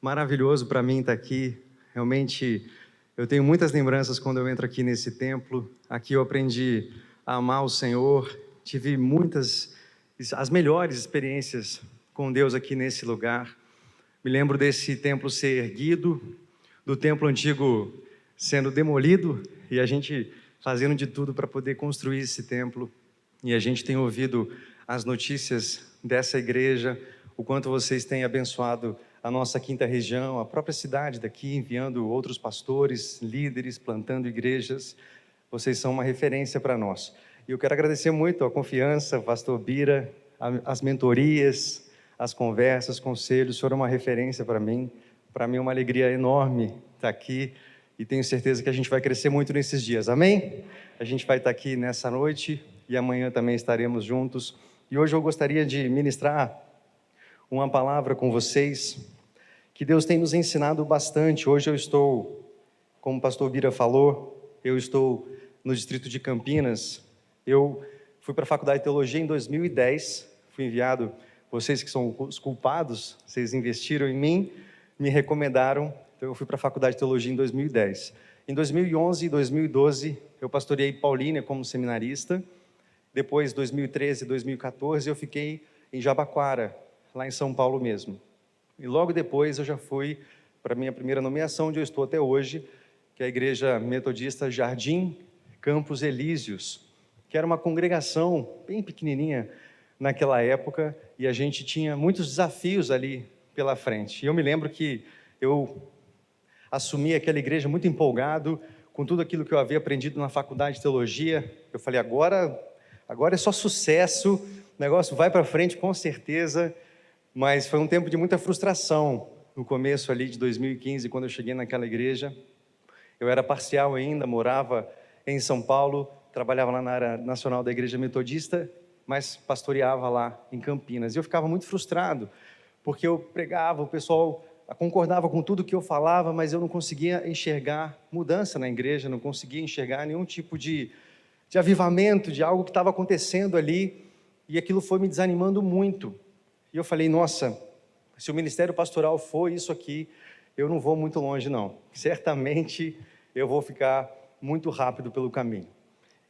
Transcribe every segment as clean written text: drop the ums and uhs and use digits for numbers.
Maravilhoso para mim estar aqui. Realmente, eu tenho muitas lembranças quando eu entro aqui nesse templo. Aqui eu aprendi a amar o Senhor. Tive as melhores experiências com Deus aqui nesse lugar. Me lembro desse templo ser erguido, do templo antigo sendo demolido e a gente fazendo de tudo para poder construir esse templo. E a gente tem ouvido as notícias dessa igreja, o quanto vocês têm abençoado a nossa quinta região, a própria cidade daqui, enviando outros pastores, líderes, plantando igrejas. Vocês são uma referência para nós. E eu quero agradecer muito a confiança, pastor Bira, as mentorias, as conversas, conselhos, foram uma referência para mim. Para mim é uma alegria enorme estar aqui e tenho certeza que a gente vai crescer muito nesses dias, amém? A gente vai estar aqui nessa noite e amanhã também estaremos juntos. E hoje eu gostaria de ministrar uma palavra com vocês, que Deus tem nos ensinado bastante. Hoje eu estou, como o pastor Bira falou, eu estou no distrito de Campinas. Eu fui para a faculdade de teologia em 2010, fui enviado, vocês que são os culpados, vocês investiram em mim, me recomendaram, então eu fui para a faculdade de teologia em 2010. Em 2011 e 2012, eu pastoreei Paulínia como seminarista. Depois, 2013 e 2014, eu fiquei em Jabaquara, lá em São Paulo mesmo. E logo depois eu já fui para a minha primeira nomeação, onde eu estou até hoje, que é a Igreja Metodista Jardim Campos Elíseos, que era uma congregação bem pequenininha naquela época, e a gente tinha muitos desafios ali pela frente. E eu me lembro que eu assumi aquela igreja muito empolgado com tudo aquilo que eu havia aprendido na faculdade de teologia. Eu falei, agora é só sucesso, o negócio vai para frente com certeza. Mas foi um tempo de muita frustração no começo ali de 2015, quando eu cheguei naquela igreja. Eu era parcial ainda, morava em São Paulo, trabalhava lá na área nacional da Igreja Metodista, mas pastoreava lá em Campinas. E eu ficava muito frustrado, porque eu pregava, o pessoal concordava com tudo que eu falava, mas eu não conseguia enxergar mudança na igreja, não conseguia enxergar nenhum tipo de avivamento, de algo que estava acontecendo ali, e aquilo foi me desanimando muito. E eu falei, nossa, se o ministério pastoral for isso aqui, eu não vou muito longe não. Certamente eu vou ficar muito rápido pelo caminho.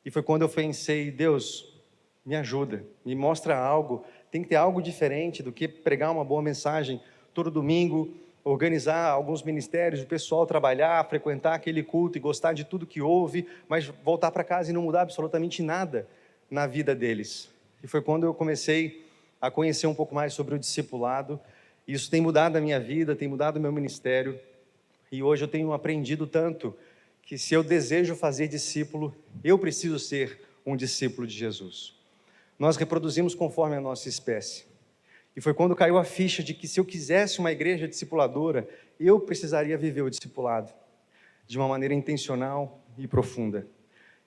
E foi quando eu pensei, Deus, me ajuda, me mostra algo, tem que ter algo diferente do que pregar uma boa mensagem todo domingo, organizar alguns ministérios, o pessoal trabalhar, frequentar aquele culto e gostar de tudo que ouve, mas voltar para casa e não mudar absolutamente nada na vida deles. E foi quando eu comecei a conhecer um pouco mais sobre o discipulado. Isso tem mudado a minha vida, tem mudado o meu ministério, e hoje eu tenho aprendido tanto que se eu desejo fazer discípulo, eu preciso ser um discípulo de Jesus. Nós reproduzimos conforme a nossa espécie, e foi quando caiu a ficha de que se eu quisesse uma igreja discipuladora, eu precisaria viver o discipulado de uma maneira intencional e profunda.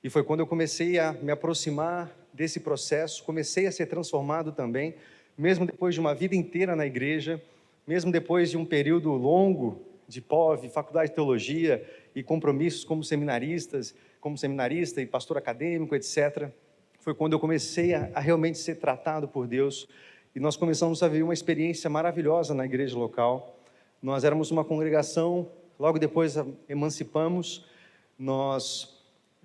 E foi quando eu comecei a me aproximar desse processo, comecei a ser transformado também, mesmo depois de uma vida inteira na igreja, mesmo depois de um período longo de POV, faculdade de teologia e compromissos como seminarista e pastor acadêmico, etc. Foi quando eu comecei a realmente ser tratado por Deus, e nós começamos a viver uma experiência maravilhosa na igreja local. Nós éramos uma congregação, logo depois emancipamos,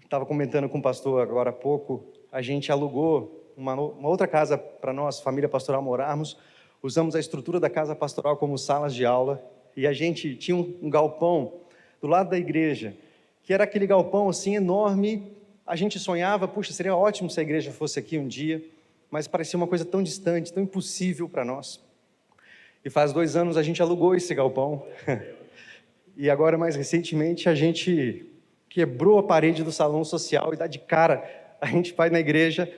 estava comentando com o pastor agora há pouco, a gente alugou uma outra casa para nós, família pastoral, morarmos, usamos a estrutura da casa pastoral como salas de aula, e a gente tinha um galpão do lado da igreja, que era aquele galpão assim enorme. A gente sonhava, puxa, seria ótimo se a igreja fosse aqui um dia, mas parecia uma coisa tão distante, tão impossível para nós. E faz 2 anos a gente alugou esse galpão, e agora mais recentemente a gente quebrou a parede do salão social e dá de cara, a gente vai na igreja,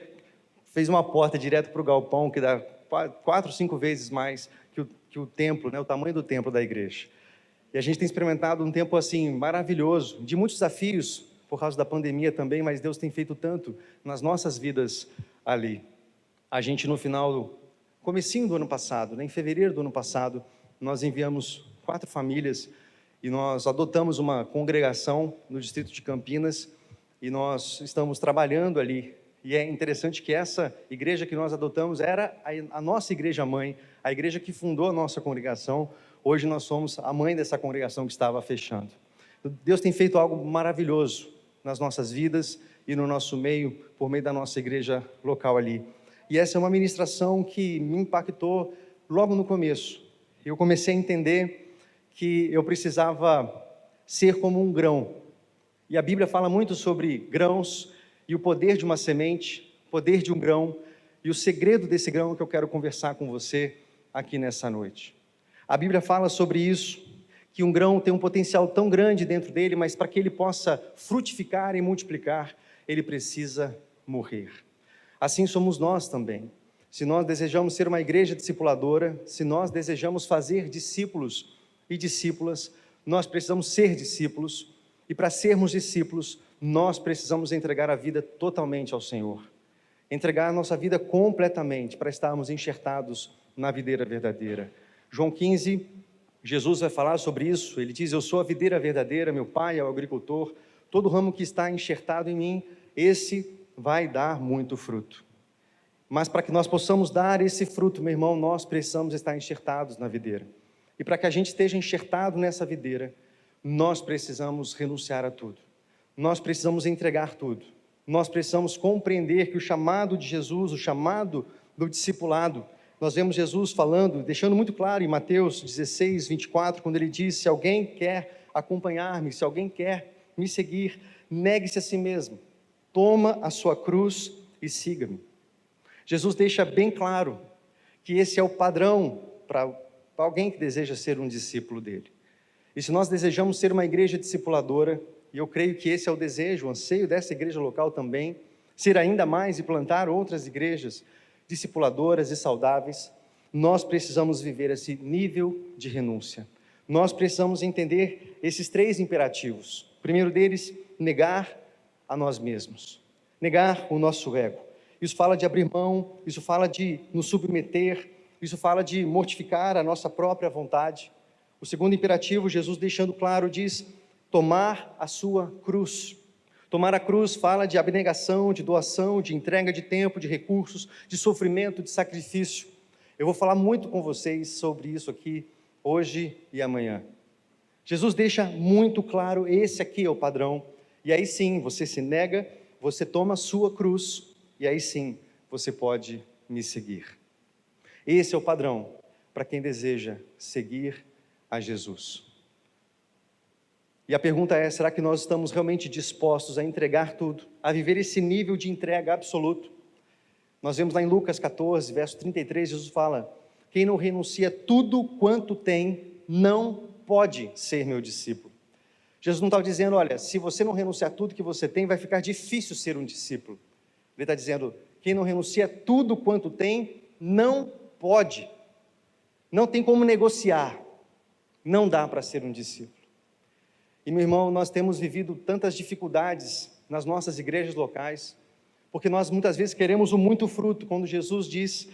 fez uma porta direto para o galpão, que dá 4, 5 vezes mais que o templo, né, o tamanho do templo da igreja. E a gente tem experimentado um tempo assim, maravilhoso, de muitos desafios, por causa da pandemia também, mas Deus tem feito tanto nas nossas vidas ali. A gente comecinho do ano passado, né, em fevereiro do ano passado, nós enviamos 4 famílias, e nós adotamos uma congregação no distrito de Campinas, e nós estamos trabalhando ali. E é interessante que essa igreja que nós adotamos era a nossa igreja mãe, a igreja que fundou a nossa congregação, hoje nós somos a mãe dessa congregação que estava fechando. Deus tem feito algo maravilhoso nas nossas vidas e no nosso meio, por meio da nossa igreja local ali. E essa é uma ministração que me impactou logo no começo. Eu comecei a entender que eu precisava ser como um grão. E a Bíblia fala muito sobre grãos e o poder de uma semente, o poder de um grão, e o segredo desse grão que eu quero conversar com você aqui nessa noite. A Bíblia fala sobre isso, que um grão tem um potencial tão grande dentro dele, mas para que ele possa frutificar e multiplicar, ele precisa morrer. Assim somos nós também. Se nós desejamos ser uma igreja discipuladora, se nós desejamos fazer discípulos e discípulas, nós precisamos ser discípulos, e para sermos discípulos, nós precisamos entregar a vida totalmente ao Senhor. Entregar a nossa vida completamente, para estarmos enxertados na videira verdadeira. João 15, Jesus vai falar sobre isso, ele diz: eu sou a videira verdadeira, meu pai é o agricultor, todo ramo que está enxertado em mim, esse vai dar muito fruto. Mas para que nós possamos dar esse fruto, meu irmão, nós precisamos estar enxertados na videira. E para que a gente esteja enxertado nessa videira, nós precisamos renunciar a tudo. Nós precisamos entregar tudo. Nós precisamos compreender que o chamado de Jesus, o chamado do discipulado, nós vemos Jesus falando, deixando muito claro em Mateus 16, 24, quando ele diz: se alguém quer acompanhar-me, se alguém quer me seguir, negue-se a si mesmo, toma a sua cruz e siga-me. Jesus deixa bem claro que esse é o padrão para alguém que deseja ser um discípulo dele. E se nós desejamos ser uma igreja discipuladora, e eu creio que esse é o desejo, o anseio dessa igreja local também, ser ainda mais e plantar outras igrejas discipuladoras e saudáveis, nós precisamos viver esse nível de renúncia. Nós precisamos entender esses 3 imperativos. O primeiro deles, negar a nós mesmos, negar o nosso ego. Isso fala de abrir mão, isso fala de nos submeter, isso fala de mortificar a nossa própria vontade. O segundo imperativo, Jesus deixando claro, diz: tomar a sua cruz. Tomar a cruz fala de abnegação, de doação, de entrega de tempo, de recursos, de sofrimento, de sacrifício. Eu vou falar muito com vocês sobre isso aqui, hoje e amanhã. Jesus deixa muito claro, esse aqui é o padrão, e aí sim, você se nega, você toma a sua cruz, e aí sim, você pode me seguir. Esse é o padrão para quem deseja seguir a Jesus. E a pergunta é: será que nós estamos realmente dispostos a entregar tudo, a viver esse nível de entrega absoluto? Nós vemos lá em Lucas 14, verso 33, Jesus fala: quem não renuncia tudo quanto tem, não pode ser meu discípulo. Jesus não está dizendo: olha, se você não renunciar tudo que você tem, vai ficar difícil ser um discípulo. Ele está dizendo: quem não renuncia tudo quanto tem, não pode. Não tem como negociar. Não dá para ser um discípulo. E, meu irmão, nós temos vivido tantas dificuldades nas nossas igrejas locais, porque nós muitas vezes queremos o muito fruto, quando Jesus diz,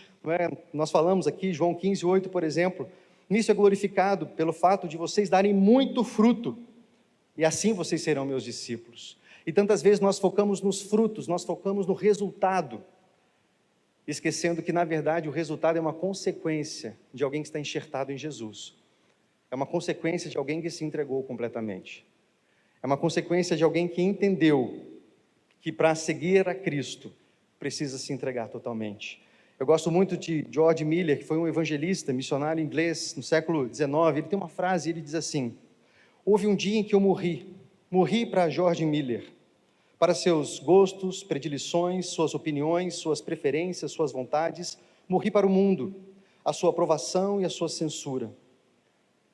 nós falamos aqui, João 15, 8, por exemplo, nisso é glorificado pelo fato de vocês darem muito fruto, e assim vocês serão meus discípulos. E tantas vezes nós focamos nos frutos, nós focamos no resultado, esquecendo que, na verdade, o resultado é uma consequência de alguém que está enxertado em Jesus. É uma consequência de alguém que se entregou completamente. É uma consequência de alguém que entendeu que para seguir a Cristo precisa se entregar totalmente. Eu gosto muito de George Miller, que foi um evangelista, missionário inglês no século XIX. Ele tem uma frase, ele diz assim: houve um dia em que eu morri para George Miller, para seus gostos, predileções, suas opiniões, suas preferências, suas vontades. Morri para o mundo, a sua aprovação e a sua censura.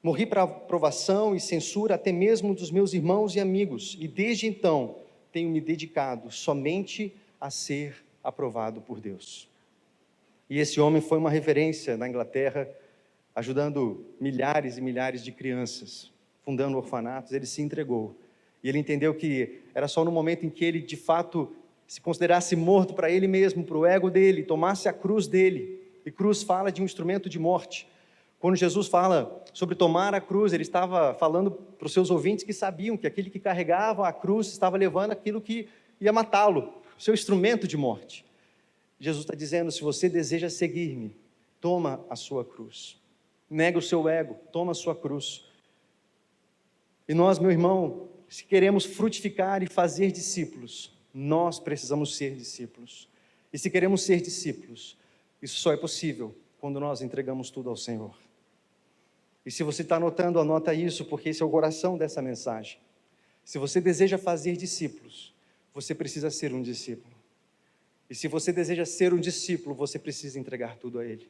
Morri para a aprovação e censura até mesmo dos meus irmãos e amigos, e desde então tenho me dedicado somente a ser aprovado por Deus. E esse homem foi uma referência na Inglaterra, ajudando milhares e milhares de crianças, fundando orfanatos. Ele se entregou, e ele entendeu que era só no momento em que ele de fato se considerasse morto para ele mesmo, para o ego dele, tomasse a cruz dele, e cruz fala de um instrumento de morte. Quando Jesus fala sobre tomar a cruz, ele estava falando para os seus ouvintes que sabiam que aquele que carregava a cruz estava levando aquilo que ia matá-lo, o seu instrumento de morte. Jesus está dizendo: se você deseja seguir-me, toma a sua cruz. nega o seu ego, toma a sua cruz. E nós, meu irmão, se queremos frutificar e fazer discípulos, nós precisamos ser discípulos. E se queremos ser discípulos, isso só é possível quando nós entregamos tudo ao Senhor. E se você está anotando, anota isso, porque esse é o coração dessa mensagem. Se você deseja fazer discípulos, você precisa ser um discípulo. E se você deseja ser um discípulo, você precisa entregar tudo a Ele.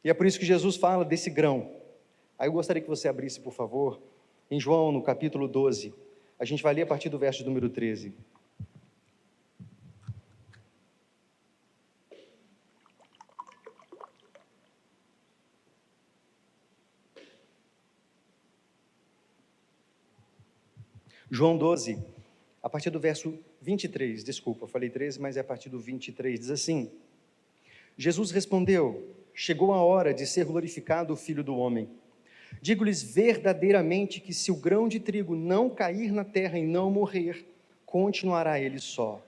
E é por isso que Jesus fala desse grão. Aí eu gostaria que você abrisse, por favor, em João, no capítulo 12. A gente vai ler a partir do verso número 13. João 12, a partir do verso 23, desculpa, eu falei 13, mas é a partir do 23, diz assim: Jesus respondeu: chegou a hora de ser glorificado o Filho do Homem. Digo-lhes verdadeiramente que se o grão de trigo não cair na terra e não morrer, continuará ele só.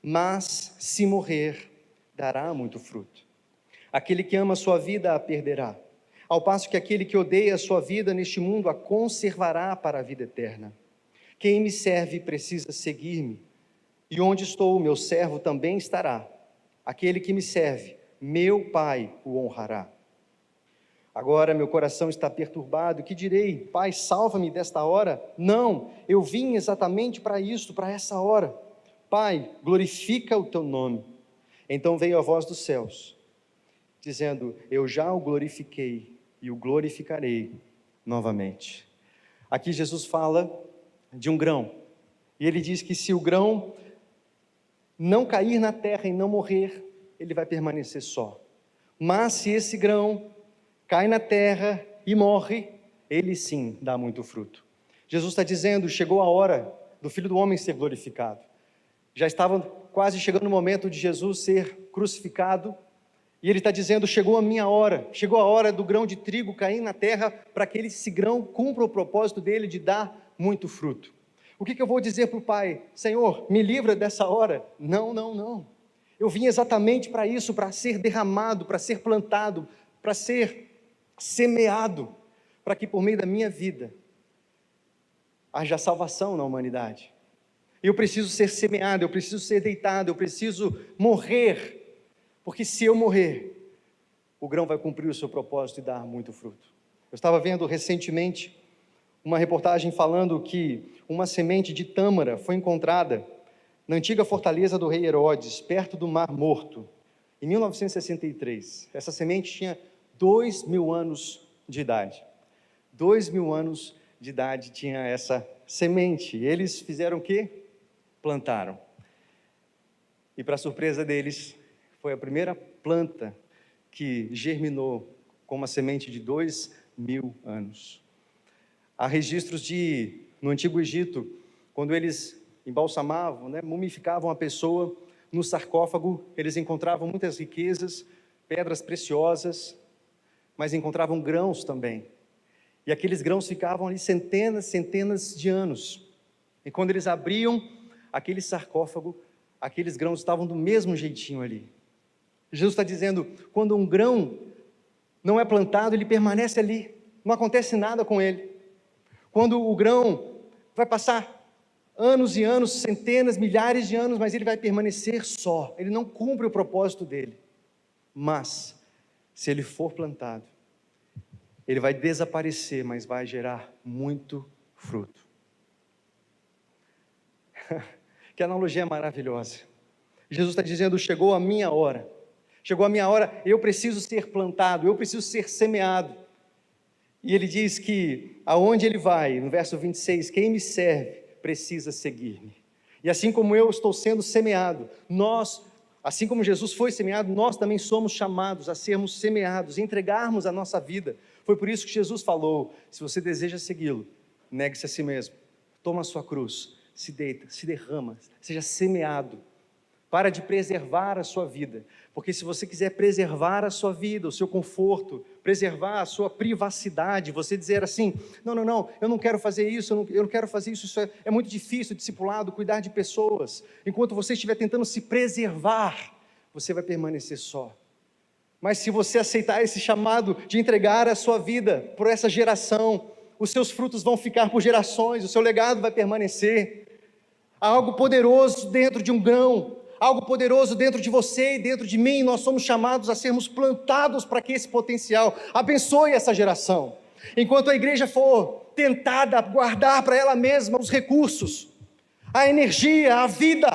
Mas, se morrer, dará muito fruto. Aquele que ama a sua vida a perderá, ao passo que aquele que odeia a sua vida neste mundo a conservará para a vida eterna. Quem me serve precisa seguir-me, e onde estou, meu servo também estará. Aquele que me serve, meu Pai o honrará. Agora meu coração está perturbado, que direi? Pai, salva-me desta hora? Não, eu vim exatamente para isso, para essa hora. Pai, glorifica o teu nome. Então veio a voz dos céus, dizendo: eu já o glorifiquei e o glorificarei novamente. Aqui Jesus fala de um grão, e ele diz que se o grão não cair na terra e não morrer, ele vai permanecer só. Mas se esse grão cai na terra e morre, ele sim dá muito fruto. Jesus está dizendo: chegou a hora do Filho do Homem ser glorificado. Já estava quase chegando o momento de Jesus ser crucificado, e ele está dizendo: chegou a minha hora, chegou a hora do grão de trigo cair na terra, para que esse grão cumpra o propósito dele de dar muito fruto. O que eu vou dizer para o Pai? Senhor, me livra dessa hora? Não, não, não. Eu vim exatamente para isso, para ser derramado, para ser plantado, para ser semeado, para que por meio da minha vida haja salvação na humanidade. Eu preciso ser semeado, eu preciso ser deitado, eu preciso morrer, porque se eu morrer, o grão vai cumprir o seu propósito e dar muito fruto. Eu estava vendo recentemente uma reportagem falando que uma semente de tâmara foi encontrada na antiga fortaleza do rei Herodes, perto do Mar Morto, em 1963. Essa semente tinha 2.000 anos de idade. 2.000 anos de idade tinha essa semente. E eles fizeram o quê? Plantaram. E para surpresa deles, foi a primeira planta que germinou com uma semente de 2.000 anos. Há registros no Antigo Egito, quando eles embalsamavam, mumificavam a pessoa no sarcófago, eles encontravam muitas riquezas, pedras preciosas, mas encontravam grãos também. E aqueles grãos ficavam ali centenas de anos. E quando eles abriam aquele sarcófago, aqueles grãos estavam do mesmo jeitinho ali. Jesus está dizendo: quando um grão não é plantado, ele permanece ali, não acontece nada com ele. Quando o grão vai passar anos e anos, centenas, milhares de anos, mas ele vai permanecer só, ele não cumpre o propósito dele. Mas, se ele for plantado, ele vai desaparecer, mas vai gerar muito fruto. Que analogia maravilhosa. Jesus está dizendo: chegou a minha hora, eu preciso ser plantado, eu preciso ser semeado. E ele diz que aonde ele vai, no verso 26, quem me serve precisa seguir-me. E assim como eu estou sendo semeado, assim como Jesus foi semeado, nós também somos chamados a sermos semeados, entregarmos a nossa vida. Foi por isso que Jesus falou: se você deseja segui-lo, negue-se a si mesmo, toma a sua cruz, se deita, se derrama, seja semeado. Para de preservar a sua vida, porque se você quiser preservar a sua vida, o seu conforto, preservar a sua privacidade, você dizer assim: não, eu não quero fazer isso, eu não quero fazer isso, é muito difícil, discipulado, cuidar de pessoas, enquanto você estiver tentando se preservar, você vai permanecer só. Mas se você aceitar esse chamado de entregar a sua vida por essa geração, os seus frutos vão ficar por gerações, o seu legado vai permanecer. Há algo poderoso dentro de um grão, algo poderoso dentro de você e dentro de mim. Nós somos chamados a sermos plantados para que esse potencial abençoe essa geração. Enquanto a igreja for tentada a guardar para ela mesma os recursos, a energia, a vida,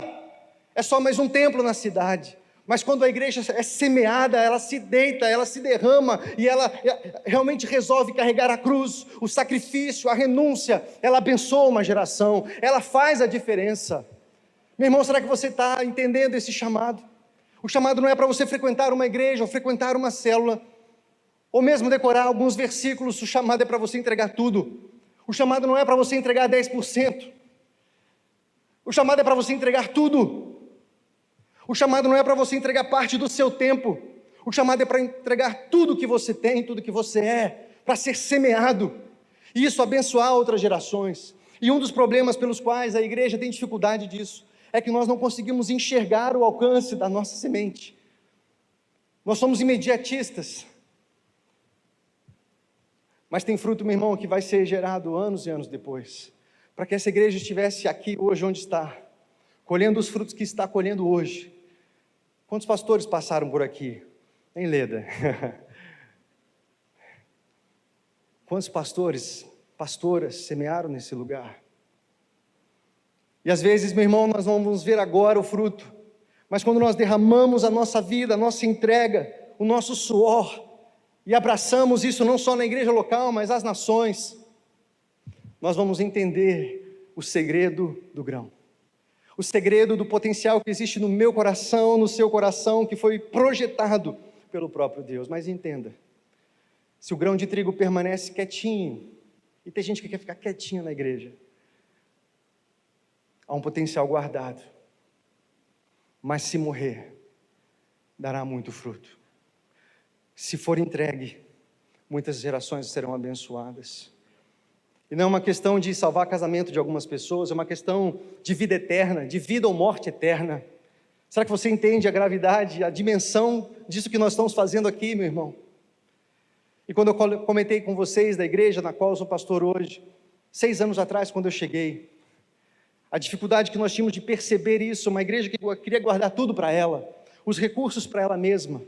é só mais um templo na cidade. Mas quando a igreja é semeada, ela se deita, ela se derrama e ela realmente resolve carregar a cruz, o sacrifício, a renúncia. Ela abençoa uma geração, ela faz a diferença. Meu irmão, será que você está entendendo esse chamado? O chamado não é para você frequentar uma igreja ou frequentar uma célula, ou mesmo decorar alguns versículos. O chamado é para você entregar tudo. O chamado não é para você entregar 10%. O chamado é para você entregar tudo. O chamado não é para você entregar parte do seu tempo. O chamado é para entregar tudo que você tem, tudo que você é, para ser semeado. E isso abençoar outras gerações. E um dos problemas pelos quais a igreja tem dificuldade disso, é que nós não conseguimos enxergar o alcance da nossa semente. Nós somos imediatistas. Mas tem fruto, meu irmão, que vai ser gerado anos e anos depois. Para que essa igreja estivesse aqui hoje onde está, colhendo os frutos que está colhendo hoje. Quantos pastores passaram por aqui? Em Leda. Quantos pastores, pastoras semearam nesse lugar? E às vezes, meu irmão, nós não vamos ver agora o fruto, mas quando nós derramamos a nossa vida, a nossa entrega, o nosso suor, e abraçamos isso não só na igreja local, mas as nações, nós vamos entender o segredo do grão. O segredo do potencial que existe no meu coração, no seu coração, que foi projetado pelo próprio Deus. Mas entenda, se o grão de trigo permanece quietinho, e tem gente que quer ficar quietinho na igreja, há um potencial guardado, mas se morrer, dará muito fruto. Se for entregue, muitas gerações serão abençoadas. E não é uma questão de salvar casamento de algumas pessoas, é uma questão de vida eterna, de vida ou morte eterna. Será que você entende a gravidade, a dimensão disso que nós estamos fazendo aqui, meu irmão? E quando eu comentei com vocês da igreja na qual eu sou pastor hoje, 6 anos atrás, quando eu cheguei, a dificuldade que nós tínhamos de perceber isso, uma igreja que queria guardar tudo para ela, os recursos para ela mesma,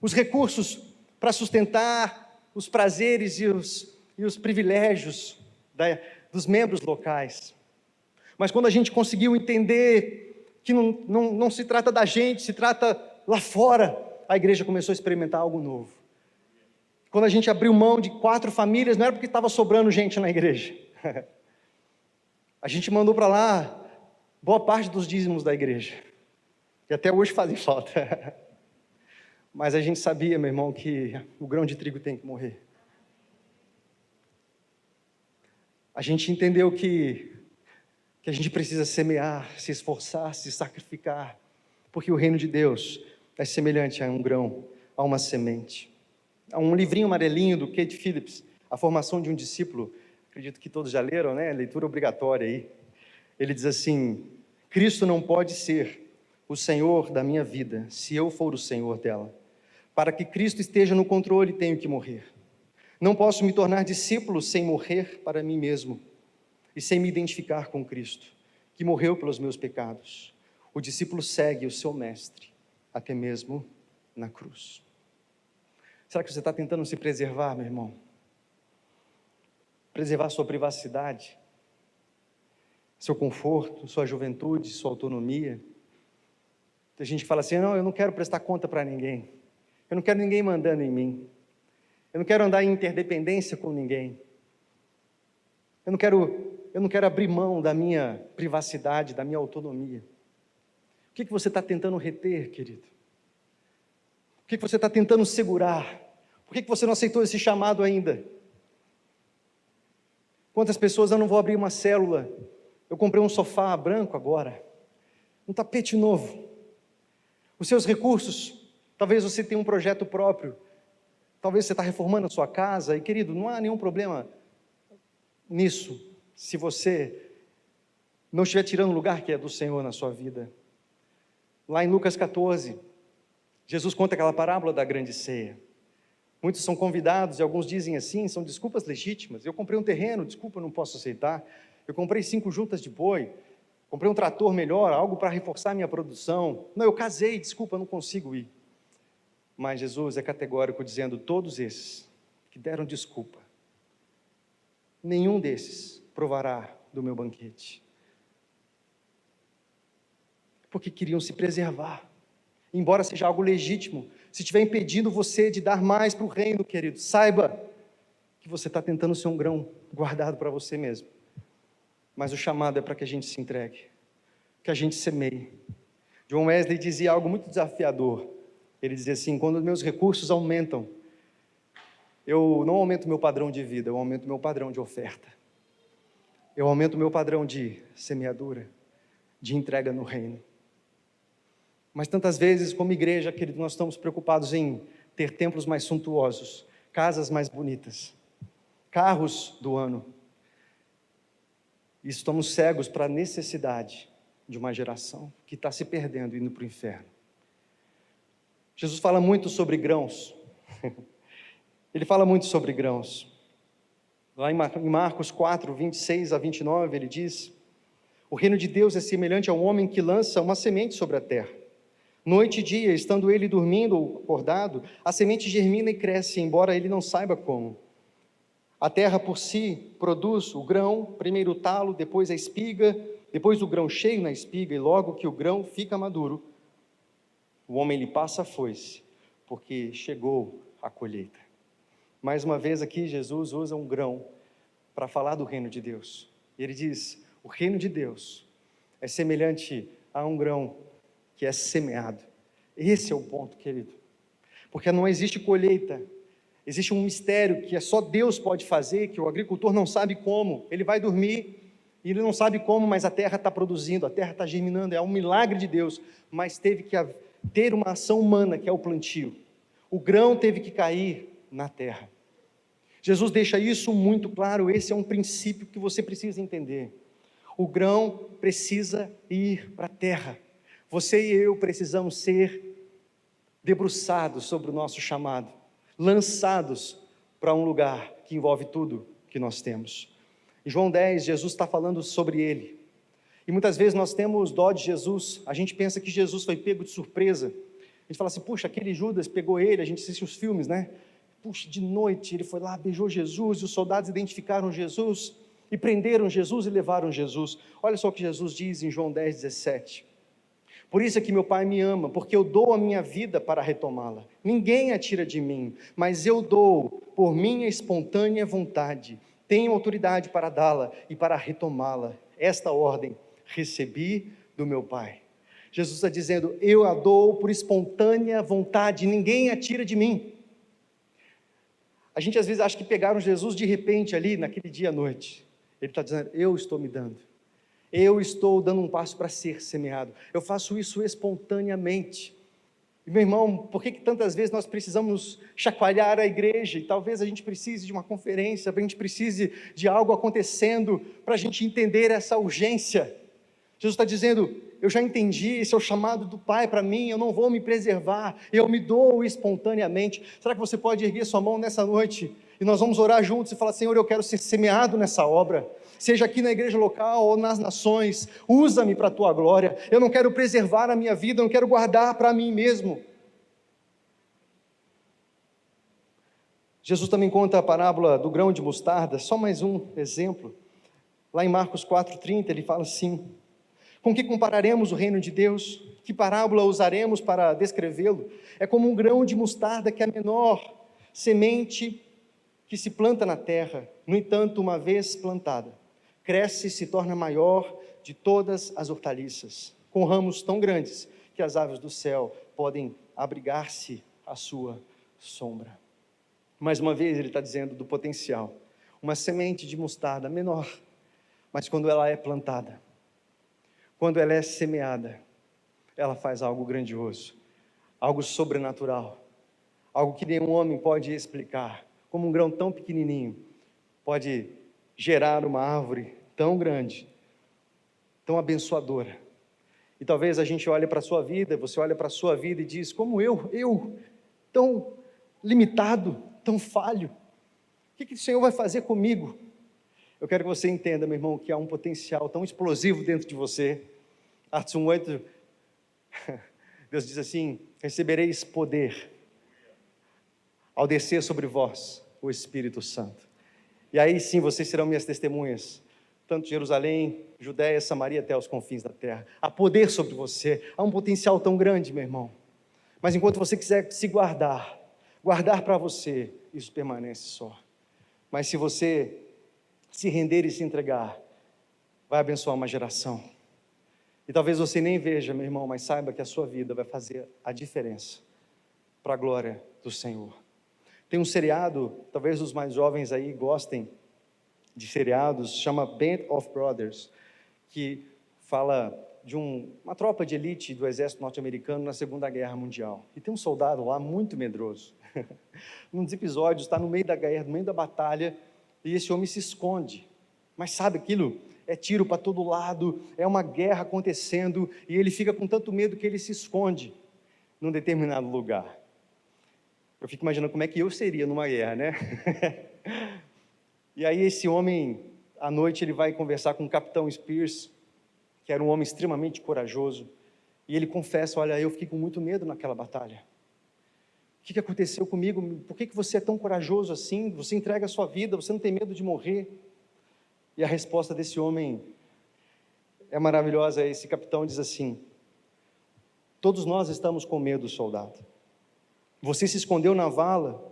os recursos para sustentar os prazeres e os privilégios dos membros locais. Mas quando a gente conseguiu entender que não se trata da gente, se trata lá fora, a igreja começou a experimentar algo novo. Quando a gente abriu mão de 4 famílias, não era porque estava sobrando gente na igreja. A gente mandou para lá boa parte dos dízimos da igreja, que até hoje fazem falta. Mas a gente sabia, meu irmão, que o grão de trigo tem que morrer. A gente entendeu que a gente precisa semear, se esforçar, se sacrificar, porque o reino de Deus é semelhante a um grão, a uma semente. Há um livrinho amarelinho do Kate Phillips, A Formação de um Discípulo, acredito que todos já leram, né? Leitura obrigatória aí. Ele diz assim: Cristo não pode ser o Senhor da minha vida, se eu for o Senhor dela. Para que Cristo esteja no controle, tenho que morrer. Não posso me tornar discípulo sem morrer para mim mesmo e sem me identificar com Cristo, que morreu pelos meus pecados. O discípulo segue o seu mestre, até mesmo na cruz. Será que você está tentando se preservar, meu irmão? Preservar sua privacidade, seu conforto, sua juventude, sua autonomia? Tem gente que fala assim: não, eu não quero prestar conta para ninguém, eu não quero ninguém mandando em mim, eu não quero andar em interdependência com ninguém, eu não quero abrir mão da minha privacidade, da minha autonomia. O que você está tentando reter, querido? O que você está tentando segurar? Por que você não aceitou esse chamado ainda? Quantas pessoas: eu não vou abrir uma célula, eu comprei um sofá branco agora, um tapete novo. Os seus recursos, talvez você tenha um projeto próprio, talvez você está reformando a sua casa, e querido, não há nenhum problema nisso, se você não estiver tirando o lugar que é do Senhor na sua vida. Lá em Lucas 14, Jesus conta aquela parábola da grande ceia. Muitos são convidados e alguns dizem assim, são desculpas legítimas. Eu comprei um terreno, desculpa, eu não posso aceitar. Eu comprei 5 juntas de boi, comprei um trator melhor, algo para reforçar minha produção. Não, eu casei, desculpa, eu não consigo ir. Mas Jesus é categórico dizendo, todos esses que deram desculpa, nenhum desses provará do meu banquete. Porque queriam se preservar. Embora seja algo legítimo, se estiver impedindo você de dar mais para o reino, querido, saiba que você está tentando ser um grão guardado para você mesmo. Mas o chamado é para que a gente se entregue, que a gente semeie. John Wesley dizia algo muito desafiador. Ele dizia assim, quando os meus recursos aumentam, eu não aumento meu padrão de vida, eu aumento meu padrão de oferta. Eu aumento meu padrão de semeadura, de entrega no reino. Mas tantas vezes, como igreja, querido, nós estamos preocupados em ter templos mais suntuosos, casas mais bonitas, carros do ano. E estamos cegos para a necessidade de uma geração que está se perdendo, indo para o inferno. Jesus fala muito sobre grãos. Ele fala muito sobre grãos. Lá em Marcos 4, 26 a 29, ele diz, o reino de Deus é semelhante a um homem que lança uma semente sobre a terra. Noite e dia, estando ele dormindo ou acordado, a semente germina e cresce, embora ele não saiba como. A terra por si produz o grão, primeiro o talo, depois a espiga, depois o grão cheio na espiga, e logo que o grão fica maduro, o homem lhe passa a foice, porque chegou a colheita. Mais uma vez aqui, Jesus usa um grão para falar do reino de Deus. Ele diz, o reino de Deus é semelhante a um grão que é semeado. Esse é o ponto, querido. Porque não existe colheita, existe um mistério que só Deus pode fazer, que o agricultor não sabe como. Ele vai dormir e ele não sabe como, mas a terra está produzindo, a terra está germinando, é um milagre de Deus, mas teve que ter uma ação humana, que é o plantio. O grão teve que cair na terra. Jesus deixa isso muito claro, esse é um princípio que você precisa entender. O grão precisa ir para a terra. Você e eu precisamos ser debruçados sobre o nosso chamado, lançados para um lugar que envolve tudo que nós temos. Em João 10, Jesus está falando sobre ele. E muitas vezes nós temos dó de Jesus, a gente pensa que Jesus foi pego de surpresa. A gente fala assim, puxa, aquele Judas pegou ele, a gente assiste os filmes, né? Puxa, de noite ele foi lá, beijou Jesus, e os soldados identificaram Jesus, e prenderam Jesus e levaram Jesus. Olha só o que Jesus diz em João 10, 17. Por isso é que meu Pai me ama, porque eu dou a minha vida para retomá-la. Ninguém a tira de mim, mas eu dou por minha espontânea vontade. Tenho autoridade para dá-la e para retomá-la. Esta ordem recebi do meu Pai. Jesus está dizendo, eu a dou por espontânea vontade, ninguém a tira de mim. A gente às vezes acha que pegaram Jesus de repente ali, naquele dia à noite. Ele está dizendo, eu estou me dando. Eu estou dando um passo para ser semeado. Eu faço isso espontaneamente. E meu irmão, por que tantas vezes nós precisamos chacoalhar a igreja? E talvez a gente precise de uma conferência, a gente precise de algo acontecendo, para a gente entender essa urgência. Jesus está dizendo, eu já entendi, esse é o chamado do Pai para mim, eu não vou me preservar, eu me dou espontaneamente. Será que você pode erguer sua mão nessa noite? E nós vamos orar juntos e falar, Senhor, eu quero ser semeado nessa obra. Seja aqui na igreja local ou nas nações, usa-me para a tua glória. Eu não quero preservar a minha vida, eu não quero guardar para mim mesmo. Jesus também conta a parábola do grão de mostarda, só mais um exemplo. Lá em Marcos 4,30 ele fala assim, com que compararemos o reino de Deus? Que parábola usaremos para descrevê-lo? É como um grão de mostarda que é a menor semente que se planta na terra, no entanto, uma vez plantada, cresce e se torna maior de todas as hortaliças, com ramos tão grandes que as aves do céu podem abrigar-se à sua sombra. Mais uma vez ele está dizendo do potencial, uma semente de mostarda menor, mas quando ela é plantada, quando ela é semeada, ela faz algo grandioso, algo sobrenatural, algo que nenhum homem pode explicar, como um grão tão pequenininho, pode gerar uma árvore tão grande, tão abençoadora. E talvez a gente olhe para a sua vida, você olha para a sua vida e diz, como eu, tão limitado, tão falho, o que o Senhor vai fazer comigo? Eu quero que você entenda, meu irmão, que há um potencial tão explosivo dentro de você. Atos 1:8, Deus diz assim, recebereis poder ao descer sobre vós o Espírito Santo. E aí sim, vocês serão minhas testemunhas, tanto Jerusalém, Judéia, Samaria, até os confins da terra. Há poder sobre você, há um potencial tão grande, meu irmão. Mas enquanto você quiser se guardar para você, isso permanece só. Mas se você se render e se entregar, vai abençoar uma geração. E talvez você nem veja, meu irmão, mas saiba que a sua vida vai fazer a diferença para a glória do Senhor. Tem um seriado, talvez os mais jovens aí gostem de seriados, chama Band of Brothers, que fala de uma tropa de elite do exército norte-americano na Segunda Guerra Mundial. E tem um soldado lá muito medroso. Num dos episódios, está no meio da guerra, no meio da batalha, e esse homem se esconde. Mas sabe aquilo? É tiro para todo lado, é uma guerra acontecendo, e ele fica com tanto medo que ele se esconde num determinado lugar. Eu fico imaginando como é que eu seria numa guerra, né? E aí esse homem, à noite, ele vai conversar com o capitão Spears, que era um homem extremamente corajoso, e ele confessa, olha, eu fiquei com muito medo naquela batalha. O que aconteceu comigo? Por que você é tão corajoso assim? Você entrega a sua vida, você não tem medo de morrer? E a resposta desse homem é maravilhosa. Esse capitão diz assim, todos nós estamos com medo, soldado. Você se escondeu na vala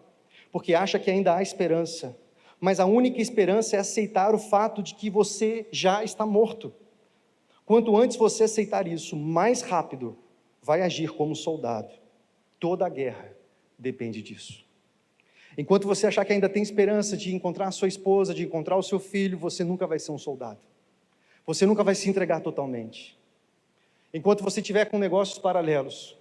porque acha que ainda há esperança, mas a única esperança é aceitar o fato de que você já está morto. Quanto antes você aceitar isso, mais rápido vai agir como soldado. Toda a guerra depende disso. Enquanto você achar que ainda tem esperança de encontrar a sua esposa, de encontrar o seu filho, você nunca vai ser um soldado. Você nunca vai se entregar totalmente. Enquanto você tiver com negócios paralelos,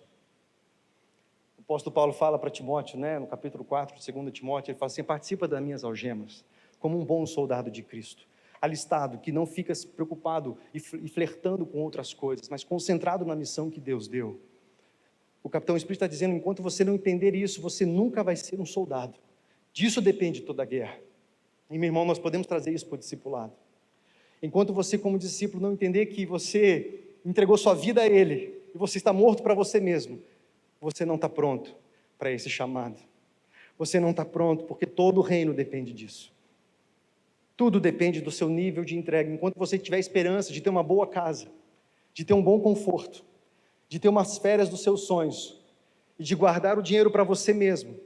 o apóstolo Paulo fala para Timóteo, no capítulo 4, 2 Timóteo, ele fala assim, participa das minhas algemas, como um bom soldado de Cristo, alistado, que não fica preocupado e flertando com outras coisas, mas concentrado na missão que Deus deu. O capitão Espírito está dizendo, enquanto você não entender isso, você nunca vai ser um soldado. Disso depende toda a guerra. E, meu irmão, nós podemos trazer isso para o discipulado. Enquanto você, como discípulo, não entender que você entregou sua vida a Ele, e você está morto para você mesmo, você não está pronto para esse chamado. Você não está pronto, porque todo o reino depende disso. Tudo depende do seu nível de entrega. Enquanto você tiver esperança de ter uma boa casa, de ter um bom conforto, de ter umas férias dos seus sonhos, e de guardar o dinheiro para você mesmo,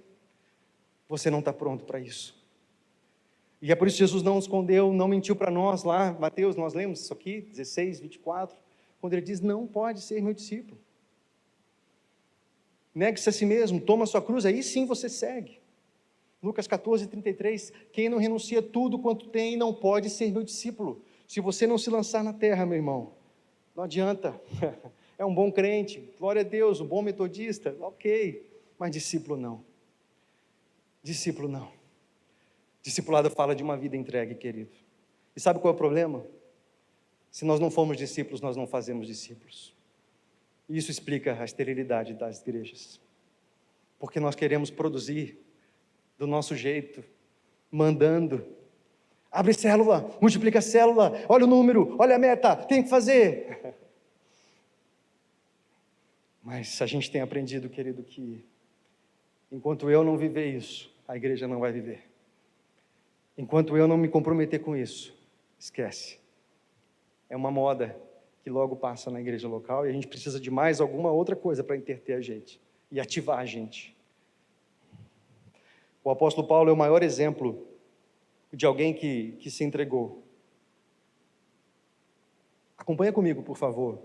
você não está pronto para isso. E é por isso que Jesus não escondeu, não mentiu para nós lá, Mateus, nós lemos isso aqui, 16, 24, quando ele diz, não pode ser meu discípulo. Negue-se a si mesmo, toma a sua cruz, aí sim você segue. Lucas 14, 33, quem não renuncia tudo quanto tem, não pode ser meu discípulo. Se você não se lançar na terra, meu irmão, não adianta. É um bom crente, glória a Deus, um bom metodista, ok, mas discípulo não. Discípulo não. Discipulado fala de uma vida entregue, querido. E sabe qual é o problema? Se nós não formos discípulos, nós não fazemos discípulos. E isso explica a esterilidade das igrejas. Porque nós queremos produzir do nosso jeito, mandando. Abre célula, multiplica a célula, olha o número, olha a meta, tem que fazer. Mas a gente tem aprendido, querido, que enquanto eu não viver isso, a igreja não vai viver. Enquanto eu não me comprometer com isso, esquece. É uma moda que logo passa na igreja local e a gente precisa de mais alguma outra coisa para interter a gente e ativar a gente. O apóstolo Paulo é o maior exemplo de alguém que se entregou. Acompanha comigo, por favor,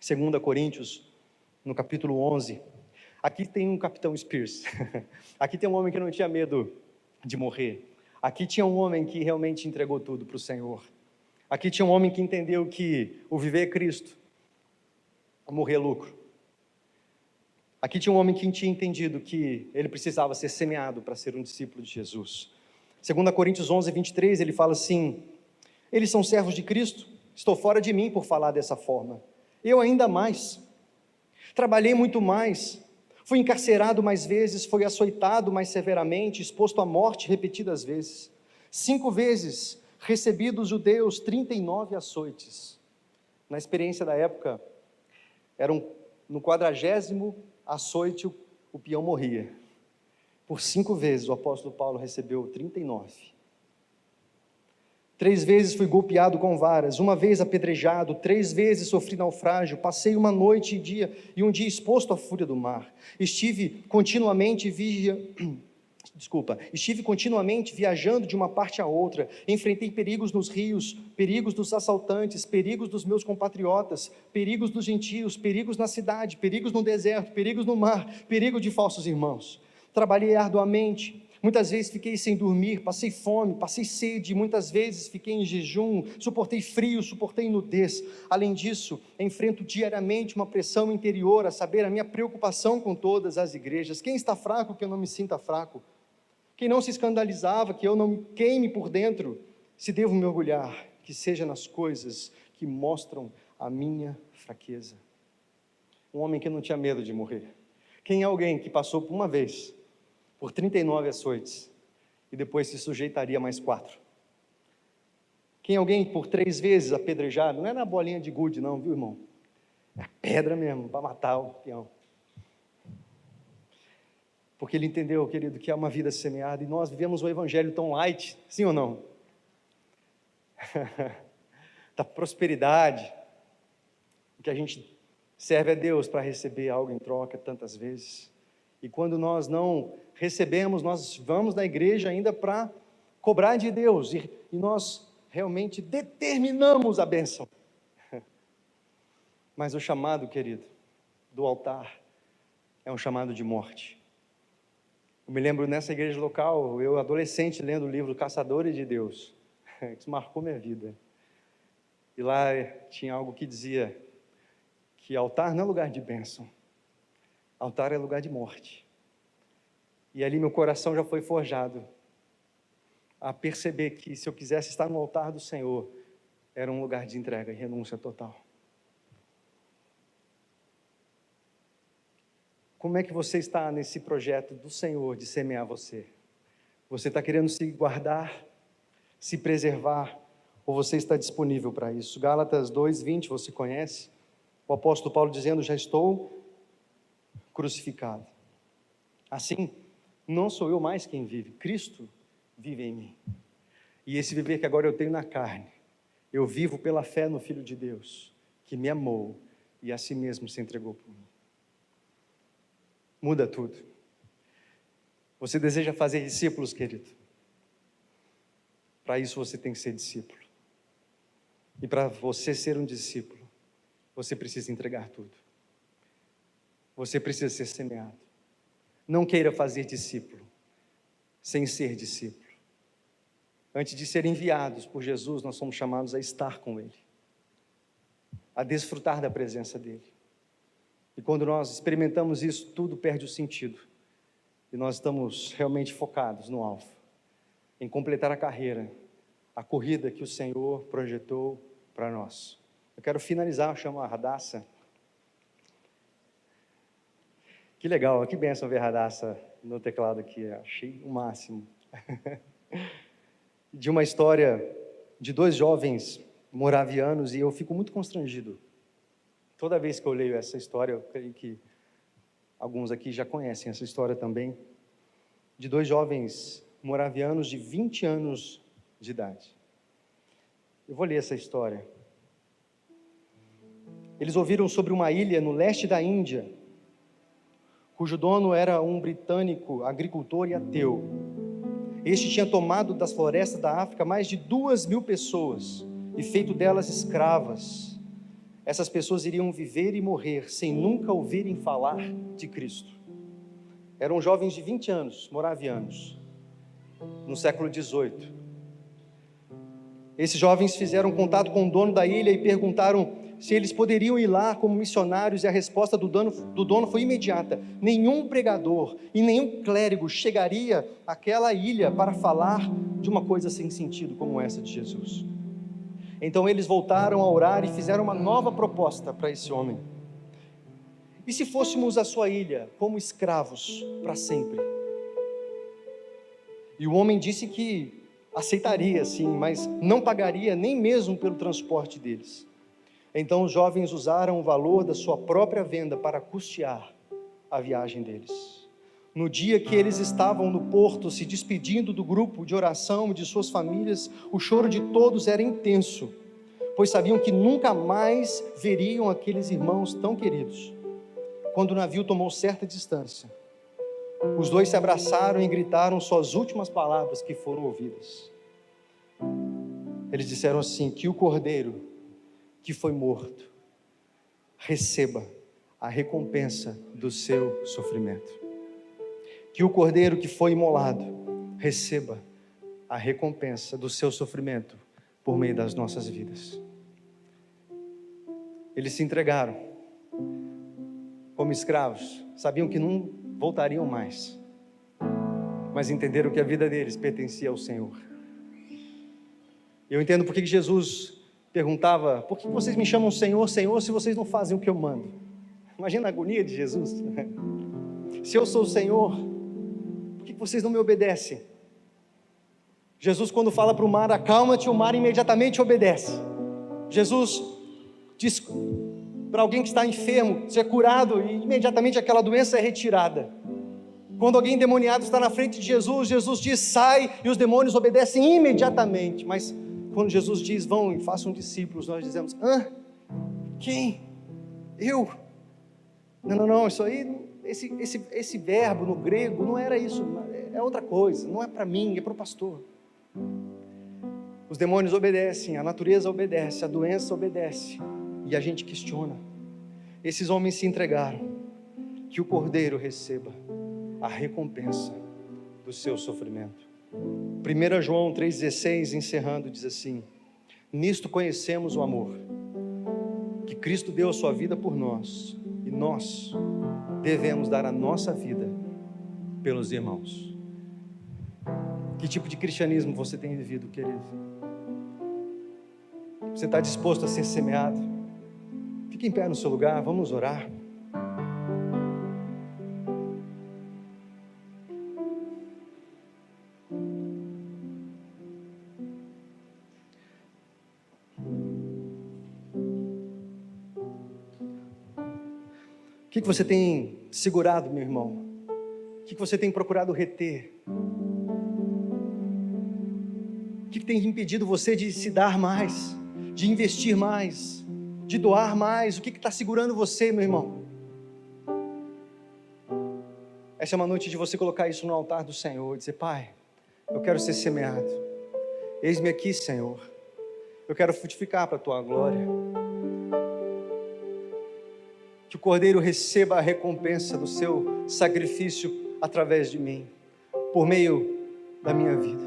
2 Coríntios, no capítulo 11. Aqui tem um capitão Spears. Aqui tem um homem que não tinha medo de morrer. Aqui tinha um homem que realmente entregou tudo para o Senhor. Aqui tinha um homem que entendeu que o viver é Cristo, o morrer é lucro. Aqui tinha um homem que tinha entendido que ele precisava ser semeado para ser um discípulo de Jesus. 2 Coríntios 11, 23, ele fala assim, eles são servos de Cristo, estou fora de mim por falar dessa forma. eu ainda mais. Trabalhei muito mais, fui encarcerado mais vezes, fui açoitado mais severamente, exposto à morte repetidas vezes. 5 vezes recebi dos judeus 39 açoites. Na experiência da época, no 40º açoite o peão morria. Por 5 vezes o apóstolo Paulo recebeu 39. 3 vezes fui golpeado com varas, 1 vez apedrejado, 3 vezes sofri naufrágio, passei uma noite e um dia exposto à fúria do mar. Estive continuamente viajando de uma parte a outra, enfrentei perigos nos rios, perigos dos assaltantes, perigos dos meus compatriotas, perigos dos gentios, perigos na cidade, perigos no deserto, perigos no mar, perigo de falsos irmãos. Trabalhei arduamente, muitas vezes fiquei sem dormir, passei fome, passei sede, muitas vezes fiquei em jejum, suportei frio, suportei nudez. Além disso, enfrento diariamente uma pressão interior, a saber, a minha preocupação com todas as igrejas. Quem está fraco que eu não me sinta fraco? Quem não se escandalizava que eu não me queime por dentro? Se devo me orgulhar, que seja nas coisas que mostram a minha fraqueza. Um homem que não tinha medo de morrer. Quem é alguém que passou por uma vez por 39 açoites e depois se sujeitaria a mais 4? Quem é alguém por 3 vezes apedrejado? Não é na bolinha de gude não, viu, irmão? É a pedra mesmo, para matar o peão. Porque ele entendeu, querido, que é uma vida semeada, e nós vivemos o evangelho tão light, sim ou não? Da prosperidade, que a gente serve a Deus para receber algo em troca tantas vezes. E quando nós não recebemos, nós vamos na igreja ainda para cobrar de Deus, e nós realmente determinamos a bênção. Mas o chamado, querido, do altar, é um chamado de morte. Eu me lembro nessa igreja local, eu adolescente lendo o livro Caçadores de Deus, isso marcou minha vida. E lá tinha algo que dizia que altar não é lugar de bênção, altar é lugar de morte. E ali meu coração já foi forjado a perceber que se eu quisesse estar no altar do Senhor, era um lugar de entrega e renúncia total. Como é que você está nesse projeto do Senhor de semear você? Você está querendo se guardar, se preservar, ou você está disponível para isso? Gálatas 2:20, você conhece? O apóstolo Paulo dizendo: já estou crucificado. Assim, não sou eu mais quem vive, Cristo vive em mim. E esse viver que agora eu tenho na carne, eu vivo pela fé no Filho de Deus, que me amou e a si mesmo se entregou por mim. Muda tudo. Você deseja fazer discípulos, querido? Para isso você tem que ser discípulo. E para você ser um discípulo, você precisa entregar tudo. Você precisa ser semeado. Não queira fazer discípulo sem ser discípulo. Antes de ser enviados por Jesus, nós somos chamados a estar com Ele, a desfrutar da presença dEle. E quando nós experimentamos isso, tudo perde o sentido. E nós estamos realmente focados no alvo, em completar a carreira, a corrida que o Senhor projetou para nós. Eu quero finalizar, eu chamo a Radassa. Que legal, que bênção ver a Radassa no teclado aqui, achei o máximo. De uma história de 2 jovens moravianos, e eu fico muito constrangido. Toda vez que eu leio essa história, eu creio que alguns aqui já conhecem essa história também, de 2 jovens moravianos de 20 anos de idade. Eu vou ler essa história. Eles ouviram sobre uma ilha no leste da Índia, cujo dono era um britânico agricultor e ateu. Este tinha tomado das florestas da África mais de 2.000 pessoas e feito delas escravas. Essas pessoas iriam viver e morrer sem nunca ouvirem falar de Cristo. Eram jovens de 20 anos, moravianos, no século XVIII. Esses jovens fizeram contato com o dono da ilha e perguntaram se eles poderiam ir lá como missionários, e a resposta do dono foi imediata: nenhum pregador e nenhum clérigo chegaria àquela ilha para falar de uma coisa sem sentido como essa de Jesus. Então eles voltaram a orar e fizeram uma nova proposta para esse homem. E se fôssemos a sua ilha como escravos para sempre? E o homem disse que aceitaria sim, mas não pagaria nem mesmo pelo transporte deles. Então os jovens usaram o valor da sua própria venda para custear a viagem deles. No dia que eles estavam no porto se despedindo do grupo de oração e de suas famílias, o choro de todos era intenso, pois sabiam que nunca mais veriam aqueles irmãos tão queridos. Quando o navio tomou certa distância, os dois se abraçaram e gritaram suas últimas palavras que foram ouvidas. Eles disseram assim: que o cordeiro que foi morto receba a recompensa do seu sofrimento. Que o cordeiro que foi imolado receba a recompensa do seu sofrimento por meio das nossas vidas. Eles se entregaram como escravos, sabiam que não voltariam mais, mas entenderam que a vida deles pertencia ao Senhor. Eu entendo porque Jesus perguntava: por que vocês me chamam Senhor, Senhor, se vocês não fazem o que eu mando? Imagina a agonia de Jesus. Se eu sou o Senhor, por que vocês não me obedecem? Jesus, quando fala para o mar: acalma-te, o mar imediatamente obedece. Jesus diz para alguém que está enfermo ser curado, e imediatamente aquela doença é retirada. Quando alguém endemoniado está na frente de Jesus, Jesus diz: sai, e os demônios obedecem imediatamente. Mas quando Jesus diz: vão e façam discípulos, nós dizemos: quem? Eu? Não, isso aí, esse verbo no grego não era isso, é outra coisa, não é para mim, é para o pastor. Os demônios obedecem, a natureza obedece, a doença obedece, e a gente questiona. Esses homens se entregaram. Que o cordeiro receba a recompensa do seu sofrimento. 1 João 3,16, encerrando, diz assim: nisto conhecemos o amor, que Cristo deu a sua vida por nós, e nós devemos dar a nossa vida pelos irmãos. Que tipo de cristianismo você tem vivido, querido? Você está disposto a ser semeado? Fique em pé no seu lugar, vamos orar. O que você tem segurado, meu irmão? O que você tem procurado reter? O que tem impedido você de se dar mais, de investir mais, de doar mais? O que está segurando você, meu irmão? Essa é uma noite de você colocar isso no altar do Senhor e dizer: Pai, eu quero ser semeado. Eis-me aqui, Senhor. Eu quero frutificar para a Tua glória. Que o Cordeiro receba a recompensa do seu sacrifício através de mim, por meio da minha vida.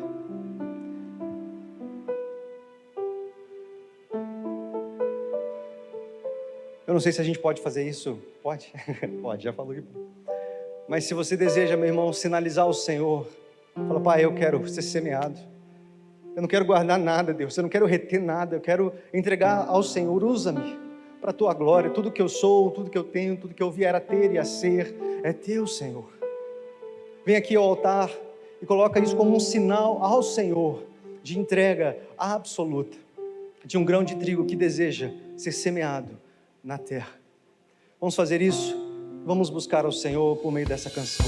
Eu não sei se a gente pode fazer isso. Pode? Pode, já falou que pode. Mas se você deseja, meu irmão, sinalizar ao Senhor, fala: Pai, eu quero ser semeado. Eu não quero guardar nada, Deus. Eu não quero reter nada. Eu quero entregar ao Senhor. Usa-me para a Tua glória. Tudo que eu sou, tudo que eu tenho, tudo que eu vier a ter e a ser, é Teu, Senhor. Vem aqui ao altar e coloca isso como um sinal ao Senhor de entrega absoluta, de um grão de trigo que deseja ser semeado na terra. Vamos fazer isso? Vamos buscar ao Senhor por meio dessa canção.